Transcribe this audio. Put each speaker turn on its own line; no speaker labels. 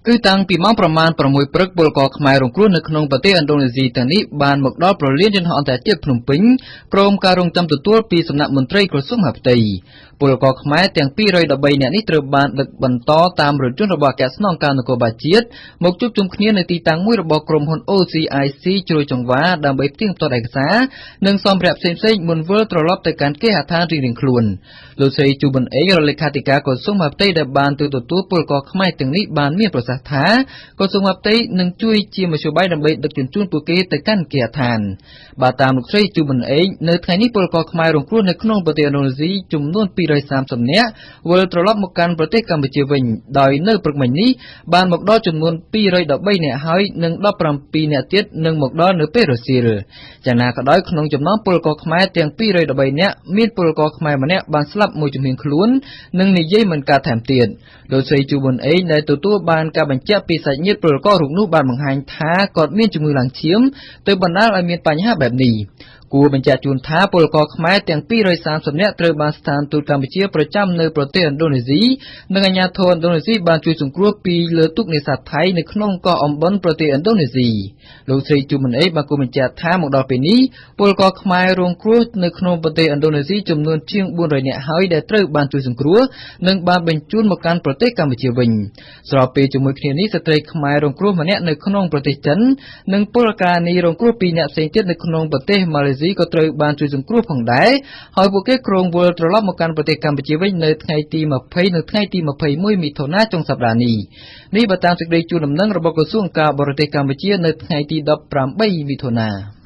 គឺតាំងពីម៉ោងប្រមាណ 6 ព្រឹកពលករខ្មែររងគ្រោះនៅក្នុងប្រទេសឥណ្ឌូនេស៊ីទាំងនេះបានមកដល់ប្រលានយន្តហោះអន្តរជាតិភ្នំពេញក្រោមការរងចាំទទួលពីសំណាក់មន្ត្រីក្រសួងមហាផ្ទៃពលករខ្មែរទាំង213នាក់នេះត្រូវបានដឹកបន្តតាមរថយន្តរបស់អគ្គស្នងការនគរបាលជាតិមកជួបជុំគ្នានៅទីតាំងមួយរបស់ក្រុមហ៊ុន OCIC ជ្រោយចង្វាដើម្បីផ្ទៀងផ្ទាត់ឯកសារនិងសម្ភារៈផ្សេងៗមុនវិលត្រឡប់ទៅកាន់គេហដ្ឋានរៀងៗខ្លួនលោកស្រីជូប៊ុនអេរដ្ឋលេខាធិការក្រសួងមហាផ្ទៃដែលបានទទួលពលករខ្មែរទាំងនេះបានមានប្រសាសន៍ថាក្រសួងមហាផ្ទៃនឹងជួយជាមធ្យោបាយដើម្បីដឹកជញ្ជូនពួកគេទៅកាន់គេហដ្ឋានបាទតាមលោកស្រីជូប៊ុនអេនៅថ្ងៃនេះពលករខ្មែររងគ្រោះនៅក្នុងប្រទេសឥណ្ឌូនេស៊ីចំនួន230នាក់វិលត្រឡប់មកកាន់ប្រទេសកម្ពុជាវិញដោយនៅព្រឹកមិញនេះបានមកដល់ចំនួន213នាក់ហើយនិង17នាក់ទៀតនឹងមកដល់នៅពេលរសៀលយ៉ាងណាក៏ដោយក្នុងចំណោមពលករខ្មែរទាំង213នាក់មានពលករខ្មែរម្នាក់បានស្លាប់មួយជំនាញខ្លួននិងនិយាយមិនកើតថែមទៀតលោកស្រីជូប៊ុនអេដែលទទួលបានការបញ្ជាក់ពីសាច់ញាតិពលកររូបនោះបានបង្ហាញថាគាត់មានជំងឺឡើងឈាមទើបបណ្ដាលឲ្យមានបញ្ហាបែបនេះគួរបញ្ជាក់ជូនថាពលករខ្មែរទាំង230នាក់ត្រូវបានស្ថានទូតកម្ពុជាប្រចាំនៅប្រទេសឥណ្ឌូនេស៊ីនិងអាជ្ញាធរឥណ្ឌូនេស៊ីបានជួយសង្គ្រោះពីលើទូកនេសាទថៃនៅក្នុងកោះអំបិនប្រទេសឥណ្ឌូនេស៊ីលោកស្រីជូប៊ុនអេបានគូបញ្ជាក់ថាមកដល់ពេលនេះពលករខ្មែររងគ្រោះនៅក្នុងប្រទេសឥណ្ឌូនេស៊ីចំនួនជាង400នាក់ហើយដែលត្រូវបានជួយសង្គ្រោះនិងបានបញ្ជូនមកកាន់ប្រទេសកម្ពុជាវិញស្របពេលជាមួយគ្នានេះស្ត្រីខ្មែររងគ្រោះម្នាក់នៅក្នុងប្រទេសចិននិងពលករនីរងគ្រោះ2នាក់ផ្សេងទៀតនៅក្នុងប្រទេសម៉ាឡេស៊ីក៏ត្រូវបានជួយសង្គ្រោះផងដែរហើយពួកគេក្រុងវិលត្រឡប់មកកាន់ប្រទេសកម្ពុជាវិញនៅថ្ងៃទី20និងថ្ងៃទី21មិថុនាចុងសប្តាហ៍នេះបើតាមសេចក្តីជូនដំណឹងរបស់ក្រសួងការបរទេសកម្ពុជានៅថ្ងៃទី18មិថុនា